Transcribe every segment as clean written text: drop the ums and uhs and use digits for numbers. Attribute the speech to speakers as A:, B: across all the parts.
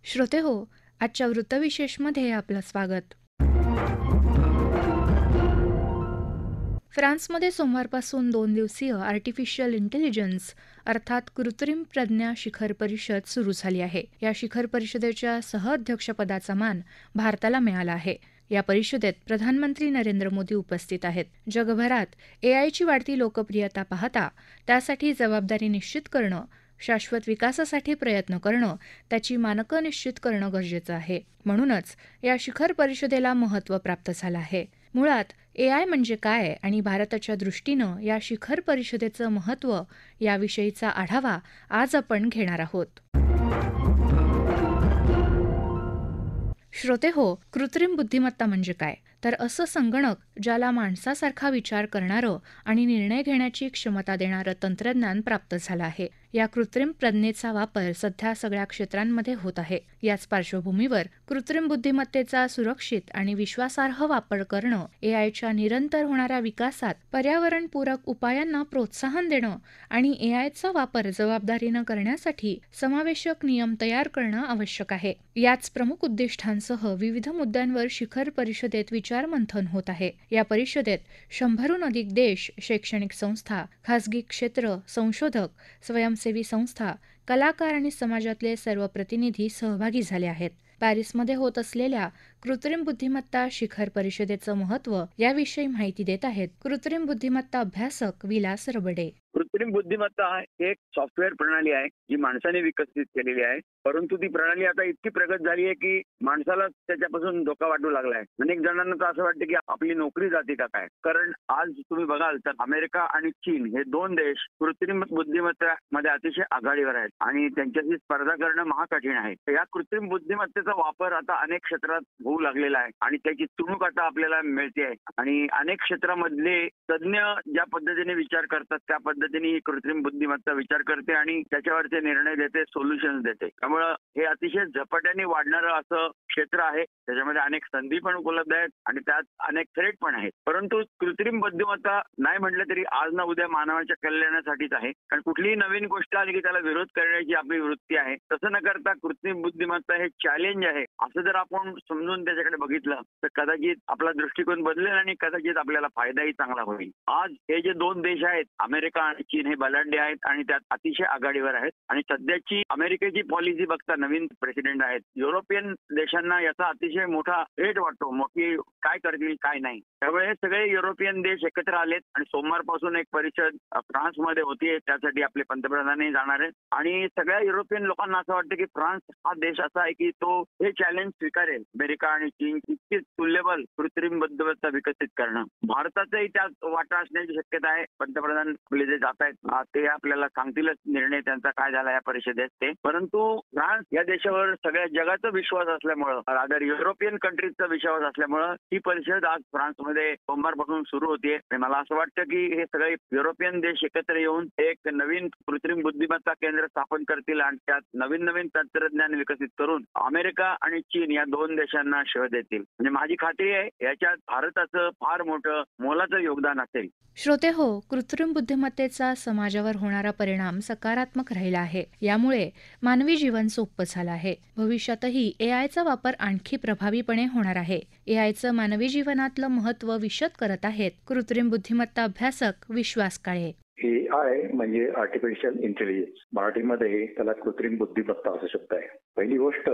A: श्रोतेहो, आजच्या वृत्तविशेषमध्ये आपलं स्वागत. फ्रान्समध्ये सोमवारपासून 2 दिवसीय आर्टिफिशियल इंटेलिजन्स अर्थात कृत्रिम प्रज्ञा शिखर परिषद सुरू झाली आहे. या शिखर परिषदेच्या सहअध्यक्षपदाचा मान भारताला मिळाला आहे. या परिषदेत प्रधानमंत्री नरेंद्र मोदी उपस्थित आहेत. जगभरात एआयची वाढती लोकप्रियता पाहता त्यासाठी जबाबदारी निश्चित करणं, शाश्वत विकासासाठी प्रयत्न करणं, त्याची मानकं निश्चित करणं गरजेचं आहे. म्हणूनच या शिखर परिषदेला महत्त्व प्राप्त झालं आहे. मुळात एआय म्हणजे काय आणि भारताच्या दृष्टीनं या शिखर परिषदेचं महत्त्व याविषयीचा आढावा आज आपण घेणार आहोत. श्रोतेहो, कृत्रिम बुद्धिमत्ता म्हणजे काय? तर असं संगणक ज्याला माणसासारखा विचार करणारं आणि निर्णय घेण्याची क्षमता देणारं तंत्रज्ञान प्राप्त झालं आहे. या कृत्रिम प्रज्ञेचा वापर सध्या सगळ्या क्षेत्रांमध्ये होत आहे. याच पार्श्वभूमीवर कृत्रिम बुद्धिमत्तेचा सुरक्षित आणि विश्वासार्ह वापर करणं, एआयच्या निरंतर होणाऱ्या विकासात पर्यावरणपूरक उपायांना प्रोत्साहन देणं आणि एआयचा वापर जबाबदारीनं करण्यासाठी समावेशक नियम तयार करणं आवश्यक आहे. याच प्रमुख उद्दिष्टांसह विविध मुद्द्यांवर शिखर परिषदेत विचारमंथन होत आहे. या परिषदेत 100हून अधिक देश, शैक्षणिक संस्था, खासगी क्षेत्र, संशोधक, स्वयंसेवी संस्था, कलाकार आणि समाजातले सर्व प्रतिनिधी सहभागी झाले आहेत. पॅरिसमध्ये होत असलेल्या कृत्रिम बुद्धिमत्ता शिखर परिषदेचं महत्त्व याविषयी माहिती देत आहेत कृत्रिम बुद्धिमत्ता अभ्यासक विलास रबडे.
B: कृत्रिम बुद्धिमत्ता एक सॉफ्टवेअर प्रणाली आहे जी माणसाने विकसित केलेली आहे. परंतु ती प्रणाली आता इतकी प्रगत झाली आहे की माणसाला त्याच्यापासून धोका वाटू लागला आहे. अनेक जणांना तर असं वाटतं की आपली नोकरी जाते का काय. कारण आज तुम्ही बघाल तर अमेरिका आणि चीन हे दोन देश कृत्रिम बुद्धिमत्तेमध्ये अतिशय आघाडीवर आहेत आणि त्यांच्याशी स्पर्धा करणं महाकठीण आहे. या कृत्रिम बुद्धिमत्तेचा वापर आता अनेक क्षेत्रात होऊ लागलेला आहे आणि त्याची चुणूक आता आपल्याला मिळते आहे. आणि अनेक क्षेत्रामधले तज्ञ ज्या पद्धतीने विचार करतात त्या पद्धतीने ही कृत्रिम बुद्धिमत्ता विचार करते आणि त्याच्यावर ते निर्णय देते, सोल्युशन्स देते. त्यामुळं हे अतिशय झपाट्याने वाढणारं असं क्षेत्र आहे. त्याच्यामध्ये अनेक संधी पण उपलब्ध आहेत आणि त्यात अनेक थ्रेट पण आहेत. परंतु कृत्रिम बुद्धिमत्ता नाही म्हटलं तरी आज ना उद्या मानवाच्या कल्याणासाठीच आहे. कारण कुठलीही नवीन गोष्ट आली की त्याला विरोध करण्याची आपली वृत्ती आहे. तसं न करता कृत्रिम बुद्धिमत्ता हे चॅलेंज आहे असं जर आपण समजून त्याच्याकडे बघितलं तर कदाचित आपला दृष्टिकोन बदलेल आणि कदाचित आपल्याला फायदाही चांगला होईल. आज हे जे दोन देश आहेत अमेरिका आणि चीन हे बलाढ्य आहेत आणि त्यात अतिशय आघाडीवर आहेत. आणि सध्याची अमेरिकेची पॉलिसी बघता नवीन प्रेसिडेंट आहेत. युरोपियन देशांना याचा अतिशय मोठा थ्रेट वाटतो की काय करतील काय नाही. त्यामुळे हे सगळे युरोपियन देश एकत्र आलेत आणि सोमवारपासून एक परिषद फ्रान्समध्ये होतीये. त्यासाठी आपले पंतप्रधानही जाणार आहेत आणि सगळ्या युरोपियन लोकांना असं वाटतं की फ्रान्स हा देश असा आहे की तो हे चॅलेंज स्वीकारेल. अमेरिका आणि चीन इतकीच तुल्यबल कृत्रिम बुद्धिमत्ता विकसित करणं. भारताचाही त्यात वाटा असण्याची शक्यता आहे. पंतप्रधान आपले जे जात आहेत ते आपल्याला सांगतीलच निर्णय त्यांचा काय झाला या परिषदेत ते. परंतु फ्रान्स या देशावर सगळ्या जगाचा विश्वास असल्यामुळं रादर युरोपियन कंट्रीजचा विश्वास असल्यामुळं ही परिषद आज फ्रान्समध्ये सोमवारपासून सुरू होतीये. मला असं वाटतं की हे सगळे युरोपियन देश एकत्र येऊन एक नवीन कृत्रिम बुद्धिमत्ता केंद्र स्थापन करतील आणि त्यात नवीन नवीन तंत्रज्ञान विकसित करून अमेरिका आणि चीन या दोन देशांना शोध देतील. म्हणजे माझी खात्री आहे याच्यात भारताचं फार मोठं मोलाचं योगदान असेल.
A: श्रोतेहो, कृत्रिम बुद्धिमत्तेचा समाजावर होणारा परिणाम सकारात्मक राहिला आहे. यामुळे मानवी जीवन सोपं झालं आहे. भविष्यातही एआयचा वापर आणखी प्रभावीपणे होणार आहे. एआयचं मानवी जीवनातलं महत्त्व विशद करत आहेत कृत्रिम बुद्धिमत्ता अभ्यासक विश्वास काळे.
C: एआय म्हणजे आर्टिफिशियल इंटेलिजन्स. मराठीमध्ये त्याला कृत्रिम बुद्धिमत्ता असा शब्द आहे. पहिली गोष्ट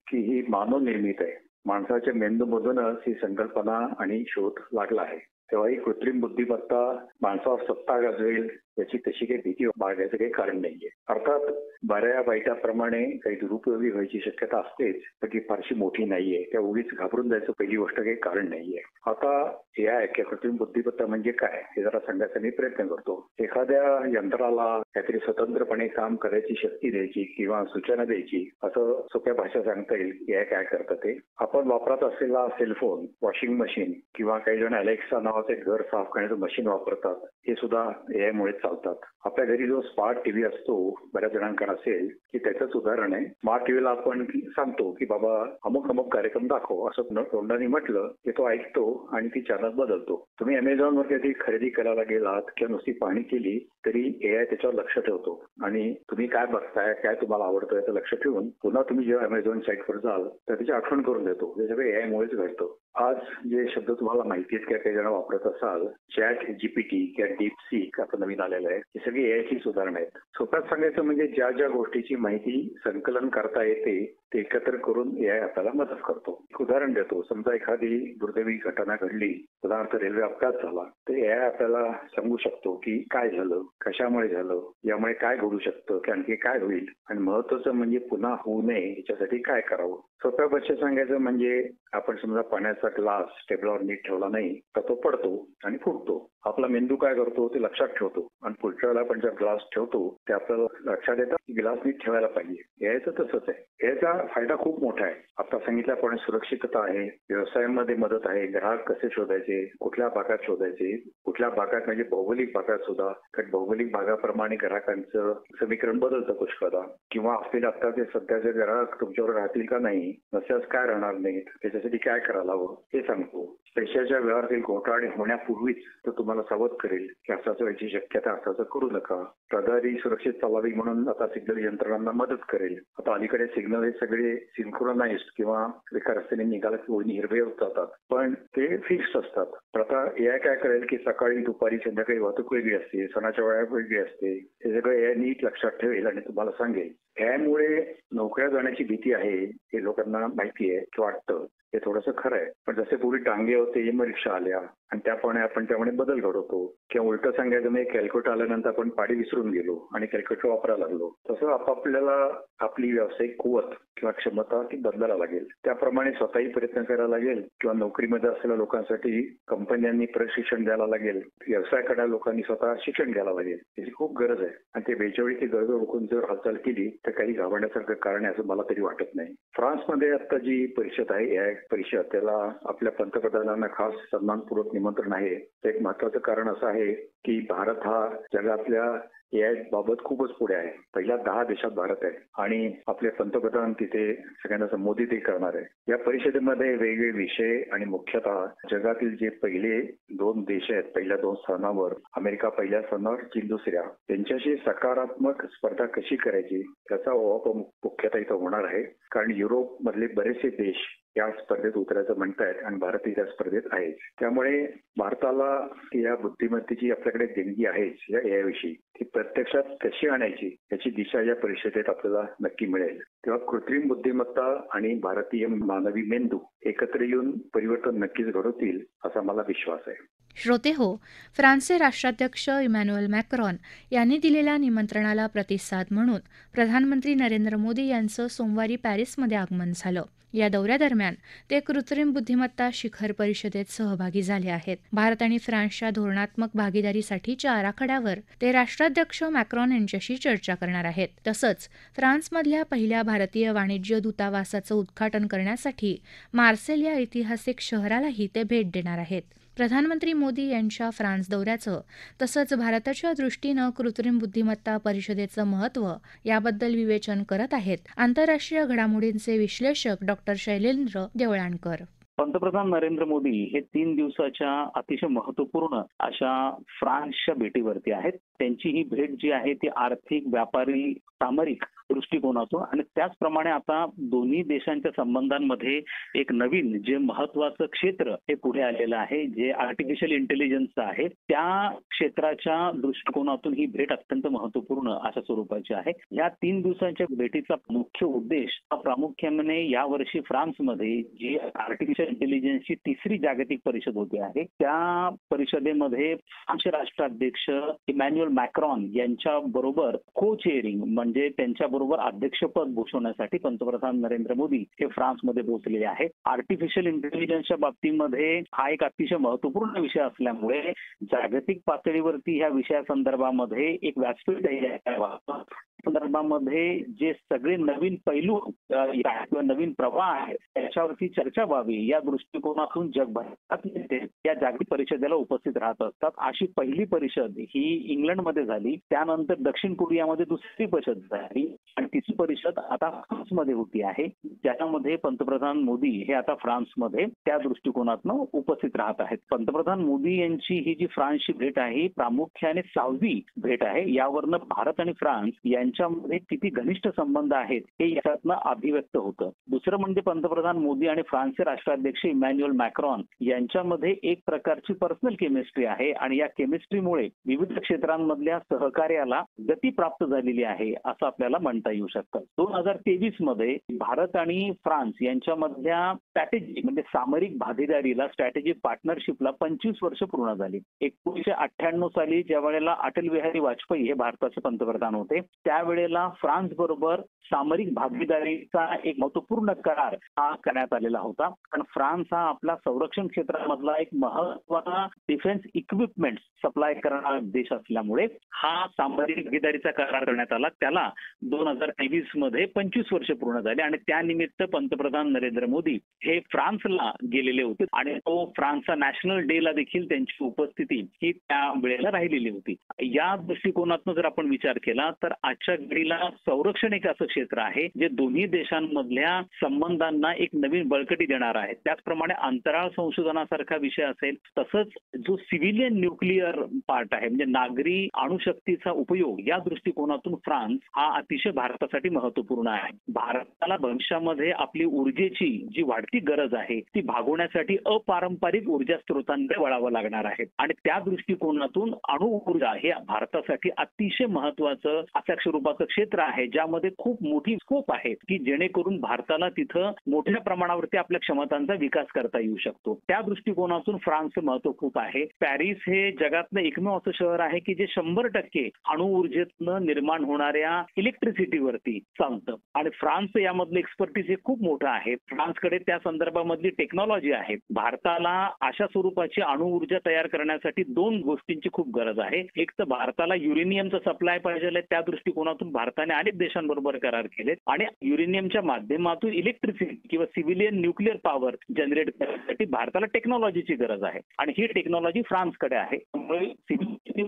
C: की ही मानव निर्मित आहे. माणसाच्या मेंदूमधूनच ही संकल्पना आणि शोध लागला आहे. तेव्हा ही कृत्रिम बुद्धिमत्ता माणसावर सत्ता गाजवेल याची तशी काही भीती बाळगायचं काही कारण नाहीये. अर्थात बऱ्या वाईटाप्रमाणे काही दुरुपयोगी व्हायची शक्यता असतेच, पण ती फारशी मोठी नाहीये. त्या उगीच घाबरून जायचं पहिली गोष्ट काही कारण नाहीये. आता एआय किंवा कृत्रिम बुद्धिमत्ता म्हणजे काय हे जरा सांगायचा मी प्रयत्न करतो. एखाद्या यंत्राला काहीतरी स्वतंत्रपणे काम करायची शक्ती द्यायची किंवा सूचना द्यायची असं सोप्या भाषा सांगता येईल एआय काय करतं ते. आपण वापरत असलेला सेलफोन, वॉशिंग मशीन किंवा काही जण अलेक्सा नावाचे घर साफ करण्याचं मशीन वापरतात. हे सुद्धा एआय मुळेच चालतात. आपल्या घरी जो स्मार्ट टीव्ही असतो, बऱ्याच जणांकडे असेल, की त्याचंच उदाहरण आहे. स्मार्ट टीव्हीला आपण सांगतो की बाबा अमुक कार्यक्रम दाखव, असं तोंडाने म्हटलं की तो ऐकतो आणि ती चॅनल बदलतो. तुम्ही अमेझॉनवर कधी खरेदी करायला गेलात किंवा नुसती पाहणी केली तरी AI त्याच्यावर लक्ष ठेवतो आणि तुम्ही काय बघताय, काय तुम्हाला आवडतं याचं लक्ष ठेवून पुन्हा तुम्ही जेव्हा अमेझॉन साईटवर जाल तर त्याची आठवण करून देतो. हे सगळं AI मुळेच घडतं. आज जे शब्द तुम्हाला माहिती आहेत किंवा काही जण वापरत असाल, चॅट जीपीटी किंवा डीपसीक आता नवीन आलेलं आहे, ही सगळी AIचीच उदाहरणं आहेत. सोप्यात सांगायचं म्हणजे ज्या ज्या गोष्टीची माहिती संकलन करता येते ते एकत्र करून AI आपल्याला मदत करतो. एक उदाहरण देतो. समजा एखादी दुर्दैवी घटना घडली, उदाहरणार्थ रेल्वे अपघात झाला, तर AI आपल्याला सांगू शकतो की काय झालं, कशामुळे झालं, यामुळे काय घडू शकतं, की आणखी काय होईल आणि महत्वाचं म्हणजे पुन्हा होऊ नये याच्यासाठी काय करावं. सोप्या भाषेत सांगायचं म्हणजे आपण समजा पाण्याचा ग्लास टेबलावर नीट ठेवला नाही तर तो पडतो आणि फुटतो. आपला मेंदू काय करतो ते लक्षात ठेवतो आणि पुढच्या वेळेला आपण जर ग्लास ठेवतो ते आपल्याला लक्षात येतं की ग्लास नीट ठेवायला पाहिजे. याचं तसंच आहे. याचा फायदा खूप मोठा आहे. आता सांगितल्याप्रमाणे सुरक्षितता आहे, व्यवसायामध्ये मदत आहे, ग्राहक कसे शोधायचे, कुठल्या भागात शोधायचे, कुठल्या भागात म्हणजे भौगोलिक भागात सुद्धा, कारण भौगोलिक भागाप्रमाणे ग्राहकांचं समीकरण बदलतं पुष्कळदा, किंवा आपले आता ते सध्याचे ग्राहक तुमच्यावर राहतील का नाही, नसल्यास काय राहणार नाहीत, त्याच्यासाठी काय करायला हवं हे सांगतो. पैशाच्या व्यवहारातील घोटाळे होण्यापूर्वीच तो तुम्हाला सावध करेल की असं व्हायची शक्यता, असं करू नका. रहदारी सुरक्षित चालावी म्हणून आता सिग्नल यंत्रणांना मदत करेल. आता अलीकडे सिग्नल हे सगळे सिंक्रोनाइज्ड किंवा एका रस्त्याने निघाला की ओळी हिरवे होत जातात, पण ते फिक्स्ड असतात. तर आता AI काय करेल की सकाळी दुपारी संध्याकाळी वाहतूक वेगळी असते, सणाच्या वेळा वेगळी असते, हे सगळं AI नीट लक्षात ठेवेल आणि तुम्हाला सांगेल. यामुळे नोकऱ्या जाण्याची भीती आहे हे लोकांना माहिती आहे की वाटतं, हे थोडंसं खरं आहे. पण जसे पूर्वी टांगे होते, एम रिक्षा आल्या आणि त्याप्रमाणे आपण त्यामुळे बदल घडवतो. किंवा उलटं सांगायचं म्हणजे कॅल्क्युलेटर आल्यानंतर आपण पाडी विसरून गेलो आणि कॅल्क्युलेटर वापरायला लागलो. तसं आपापल्याला आपली व्यावसायिक कुवत किंवा क्षमता ती बदलायला लागेल. त्याप्रमाणे स्वतःही प्रयत्न करायला लागेल किंवा नोकरीमध्ये असलेल्या लोकांसाठी कंपन्यांनी प्रशिक्षण द्यायला लागेल. व्यवसाय करणाऱ्या लोकांनी स्वतः शिक्षण घ्यायला लागेल. त्याची खूप गरज आहे आणि ते वेळच्यावेळी ती गरज ओळखून जर हालचाल केली तर काही घाबरण्यासारखं कारण आहे असं मला तरी वाटत नाही. फ्रान्समध्ये आता जी परिषद आहे AI परिषद, त्याला आपल्या पंतप्रधानांना खास सन्मानपूर्वक निमंत्रण आहे. एक महत्वाचं कारण असं आहे की भारत हा जगातल्या AI बाबत खूपच पुढे आहे. पहिल्या 10 देशात भारत आहे आणि आपले पंतप्रधान तिथे सगळ्यांना संबोधित करणार आहे. या परिषदेमध्ये वेगवेगळे विषय आणि मुख्यतः जगातील जे पहिले 2 देश आहेत, पहिल्या 2 स्थानावर अमेरिका पहिल्या स्थानावर, चीन दुसऱ्या, त्यांच्याशी सकारात्मक स्पर्धा कशी करायची त्याचा मुख्यतः इथं होणार आहे. कारण युरोप मधले बरेचसे देश या स्पर्धेत उतरायचं म्हणतायत आणि भारतही त्या स्पर्धेत आहे. त्यामुळे भारताला या बुद्धिमत्तेची आपल्याकडे देणगी आहेच या AI विषयी, ती प्रत्यक्षात कशी आणायची याची दिशा या परिषदेत आपल्याला नक्की मिळेल. तेव्हा कृत्रिम बुद्धिमत्ता आणि भारतीय मानवी मेंदू एकत्र येऊन परिवर्तन नक्कीच घडवतील असा मला विश्वास आहे.
A: श्रोते हो, फ्रान्सचे राष्ट्राध्यक्ष इमॅन्युएल मॅक्रॉन यांनी दिलेल्या निमंत्रणाला प्रतिसाद म्हणून प्रधानमंत्री नरेंद्र मोदी यांचं सोमवारी पॅरिसमध्ये आगमन झालं. या दौऱ्यादरम्यान ते कृत्रिम बुद्धिमत्ता शिखर परिषदेत सहभागी झाले आहेत. भारत आणि फ्रान्सच्या धोरणात्मक भागीदारीसाठीच्या आराखड्यावर ते राष्ट्राध्यक्ष मॅक्रॉन यांच्याशी चर्चा करणार आहेत. तसंच फ्रान्समधल्या पहिल्या भारतीय वाणिज्य दूतावासाचं उद्घाटन करण्यासाठी मार्सेल या ऐतिहासिक शहरालाही ते भेट देणार आहेत. प्रधानमंत्री मोदी यांच्या फ्रान्स दौऱ्याचं तसंच भारताच्या दृष्टीनं कृत्रिम बुद्धिमत्ता परिषदेचं महत्त्व याबद्दल विवेचन करत आहेत आंतरराष्ट्रीय घडामोडींचे विश्लेषक डॉ. शैलेंद्र देवळाणकर.
D: पंतप्रधान नरेंद्र मोदी हे 3 दिवसाच्या अतिशय महत्वपूर्ण अशा फ्रान्सच्या भेटीवरती आहेत. त्यांची ही भेट जी आहे ती आर्थिक, व्यापारी, सामरिक दृष्टिकोनातून आणि त्याचप्रमाणे आता दोन्ही देशांच्या संबंधांमध्ये एक नवीन जे महत्वाचं क्षेत्र हे पुढे आलेलं आहे, जे आर्टिफिशियल इंटेलिजन्स आहे, त्या क्षेत्राच्या दृष्टिकोनातून ही भेट अत्यंत महत्वपूर्ण अशा स्वरूपाची आहे. या 3 दिवसांच्या भेटीचा मुख्य उद्देश हा प्रामुख्याने यावर्षी फ्रान्समध्ये जी आर्टिफिशियल इंटेलिजन्सची 3री जागतिक परिषद होते आहे, त्या परिषदेमध्ये फ्रान्सचे राष्ट्राध्यक्ष इमॅन्युएल मॅक्रॉन यांच्या बरोबर को चेअरिंग म्हणजे त्यांच्या बरोबर अध्यक्षपद भूषवण्यासाठी पंतप्रधान नरेंद्र मोदी हे फ्रान्समध्ये पोहोचलेले आहेत. आर्टिफिशियल इंटेलिजन्सच्या बाबतीमध्ये हा एक अतिशय महत्वपूर्ण विषय असल्यामुळे जागतिक पातळीवरती ह्या विषयासंदर्भामध्ये एक व्यासपीठ संदर्भामध्ये जे सगळे नवीन पैलू किंवा नवीन प्रवाह आहेत त्याच्यावरती चर्चा व्हावी या दृष्टिकोनातून जगभरात या जागतिक परिषदेला उपस्थित राहत असतात. अशी पहिली परिषद ही इंग्लंडमध्ये झाली, त्यानंतर दक्षिण कोरियामध्ये दुसरी परिषद झाली आणि तिसरी परिषद आता फ्रान्समध्ये होती आहे, ज्याच्यामध्ये पंतप्रधान मोदी हे आता फ्रान्समध्ये त्या दृष्टिकोनातून उपस्थित राहत आहेत. पंतप्रधान मोदी यांची ही जी फ्रान्सची भेट आहे प्रामुख्याने 6वी भेट आहे. यावरनं भारत आणि फ्रान्स यांच्यामध्ये किती घनिष्ठ संबंध आहेत हे याच्यातनं अभिव्यक्त होतं. दुसरं म्हणजे पंतप्रधान मोदी आणि फ्रान्सचे राष्ट्राध्यक्ष इमॅन्युअल मॅक्रॉन यांच्यामध्ये एक प्रकारची पर्सनल केमिस्ट्री आहे आणि या केमिस्ट्रीमुळे विविध क्षेत्रांमधल्या सहकार्याला गती प्राप्त झालेली आहे असं आपल्याला म्हणता येऊ शकतं. 2023 मध्ये भारत आणि फ्रान्स यांच्यामधल्या स्ट्रॅटेजी म्हणजे सामरिक भागीदारीला स्ट्रॅटेजिक पार्टनरशिपला 25 वर्ष पूर्ण झाली. 1998 साली ज्या वेळेला अटल बिहारी वाजपेयी हे भारताचे पंतप्रधान होते त्यावेळेला फ्रान्स बरोबर सामरिक भागीदारीचा एक महत्वपूर्ण करार हा करण्यात आलेला होता. कारण फ्रान्स हा आपला संरक्षण क्षेत्रामधला एक महत्त्वाचा डिफेन्स इक्विपमेंट सप्लाय करणारा देश असल्यामुळे हा सामरिक भागीदारीचा करार करण्यात आला. त्याला 2023 मध्ये 25 वर्ष पूर्ण झाले आणि त्यानिमित्त पंतप्रधान नरेंद्र मोदी हे फ्रान्सला गेलेले होते आणि तो फ्रान्सचा नॅशनल डे ला देखील त्यांची उपस्थिती ही त्या वेळेला राहिलेली होती. या दृष्टिकोनातून जर आपण विचार केला तर आजच्या घडीला संरक्षण एक असं क्षेत्र आहे जे दोन्ही देशांमधल्या संबंधांना एक नवीन बळकटी देणार आहे. त्याचप्रमाणे अंतराळ संशोधनासारखा विषय असेल तसंच जो सिव्हिलियन न्यूक्लिअर पार्ट आहे म्हणजे नागरी अणुशक्तीचा उपयोग या दृष्टिकोनातून फ्रान्स हा अतिशय भारतासाठी महत्वपूर्ण आहे. भारताला भविष्यामध्ये आपली ऊर्जेची जी वाढती गरज आहे ती भागवण्यासाठी अपारंपरिक ऊर्जा स्त्रोतांकडे वळावं लागणार आहे आणि त्या दृष्टिकोनातून अणु ऊर्जा हे भारतासाठी अतिशय महत्वाचं अशा स्वरूपाचं क्षेत्र आहे ज्यामध्ये खूप मोठी स्कोप आहे की जेणेकरून भारताला तिथं मोठ्या प्रमाणावरती आपल्या क्षमतांचा विकास करता येऊ शकतो. त्या दृष्टिकोनातून फ्रान्सचं महत्व खूप आहे. पॅरिस हे जगातलं एकमेव असं शहर आहे की जे 100% अणु ऊर्जेतनं निर्माण होणाऱ्या इलेक्ट्रिसिटीवरती चालतं आणि फ्रान्स यामधलं एक्सपर्टीज हे खूप मोठं आहे. फ्रान्सकडे त्या संदर्भामधली टेक्नॉलॉजी आहे. भारताला अशा स्वरूपाची अणु ऊर्जा तयार करण्यासाठी 2 गोष्टींची खूप गरज आहे. एक तर भारताला युरेनियमचा सप्लाय पाहिजे, त्या दृष्टिकोनातून भारताने अनेक देशांबरोबर करार केले आणि युरेनियमच्या माध्यमातून इलेक्ट्रिसिटी किंवा सिव्हिलियन न्यूक्लिअर पॉवर जनरेट करण्यासाठी भारताला टेक्नॉलॉजीची गरज आहे आणि ही टेक्नॉलॉजी फ्रान्सकडे आहे. त्यामुळे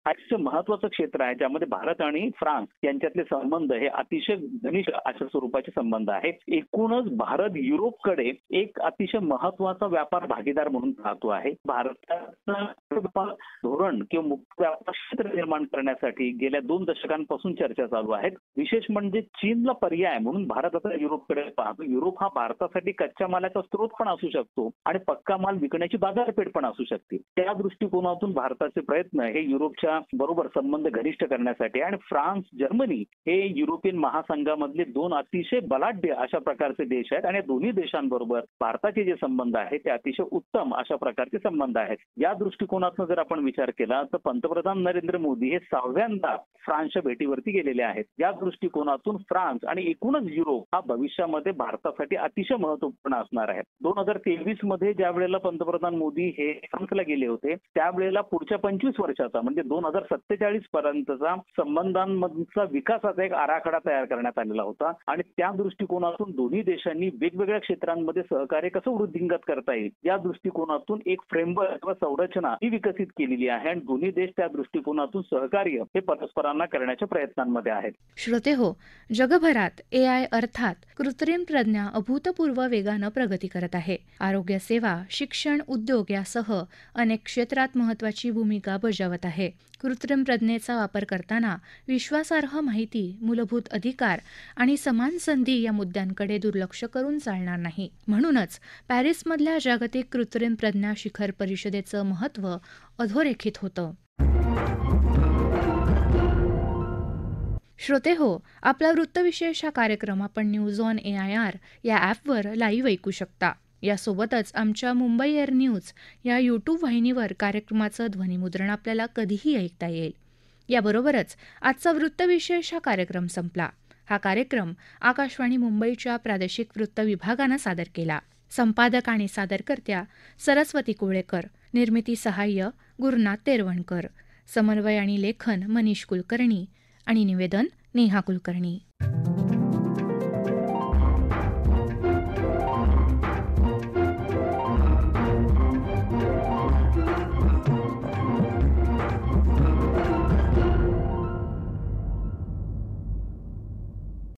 D: हा महत्वाचं क्षेत्र आहे ज्यामध्ये भारत आणि फ्रान्स यांच्यातले संबंध हे अतिशय घनिष्ठ अशा स्वरूपाचे संबंध आहेत. एकूणच भारत युरोपकडे एक अतिशय महत्वाचा व्यापार भागीदार म्हणून राहतो आहे. भारताचं व्यापार धोरण किंवा मुक्त व्यापार क्षेत्र निर्माण करण्यासाठी गेल्या 2 दशकांपासून चर्चा चालू आहेत. विशेष म्हणजे चीनला पर्याय म्हणून भारत आता युरोपकडे पाहतो. युरोप हा भारतासाठी कच्च्या मालाचा स्रोत पण असू शकतो आणि पक्का माल विकण्याची बाजारपेठ पण असू शकते. त्या दृष्टिकोनातून भारताचे प्रयत्न हे युरोपच्या बरोबर संबंध घनिष्ठ करण्यासाठी आणि फ्रान्स जर्मनी हे युरोपियन महासंघामधले 2 अतिशय बलाढ्य अशा प्रकारचे देश आहेत आणि दोन्ही देशांबरोबर भारताचे जे संबंध आहेत ते अतिशय उत्तम अशा प्रकारचे संबंध आहेत. या दृष्टिकोनातून जर आपण विचार केला तर पंतप्रधान नरेंद्र मोदी हे 6व्यांदा फ्रान्सच्या भेटीवरती गेलेले आहेत. या दृष्टिकोनातून फ्रान्स आणि एकूणच युरोप हा भविष्यामध्ये भारतासाठी अतिशय महत्वपूर्ण असणार आहे. 2023 मध्ये ज्या वेळेला पंतप्रधान मोदी हे फ्रान्सला गेले होते त्यावेळेला पुढच्या 25 वर्षाचा म्हणजे 2047 पर्यंतचा संबंधांमधचा विकासाचा एक आराखडा तयार करण्यात आलेला होता आणि त्या दृष्टिकोनातून दोन्ही देशांनी वेगवेगळ्या क्षेत्रांमध्ये सहकार्य कसं वृद्धिंगत करता येईल या दृष्टिकोनातून एक फ्रेमवर्क किंवा संरचना ही विकसित केलेली आहे आणि दोन्ही देश त्या दृष्टिकोनातून सहकार्य हे परस्परांना करण्याच्या प्रयत्नांमध्ये आहेत.
A: श्रोते हो, जगभरात AI अर्थात कृत्रिम प्रज्ञा अभूतपूर्व वेगानं प्रगती करत आहे. आरोग्य सेवा, शिक्षण, उद्योग यासह अनेक क्षेत्रात महत्वाची भूमिका बजावत आहे. कृत्रिम प्रज्ञेचा वापर करताना विश्वासार्ह माहिती, मूलभूत अधिकार आणि समान संधी या मुद्द्यांकडे दुर्लक्ष करून चालणार नाही. म्हणूनच पॅरिसमधल्या जागतिक कृत्रिम प्रज्ञा शिखर परिषदेचं महत्त्व अधोरेखित होतं. श्रोते हो, आपला वृत्तविशेष हा कार्यक्रम आपण न्यूज ऑन AIR या ॲपवर लाईव्ह ऐकू शकता. यासोबतच आमच्या मुंबई एअर न्यूज या यूट्यूब वाहिनीवर कार्यक्रमाचं ध्वनिमुद्रण आपल्याला कधीही ऐकता येईल. याबरोबरच आजचा वृत्तविशेष हा कार्यक्रम संपला. हा कार्यक्रम आकाशवाणी मुंबईच्या प्रादेशिक वृत्त विभागानं सादर केला. संपादक आणि सादरकर्त्या सरस्वती कुवळेकर, निर्मिती सहाय्य गुरुनाथ तेरवणकर, समन्वय आणि लेखन मनीष कुलकर्णी आणि निवेदन नेहा कुलकर्णी.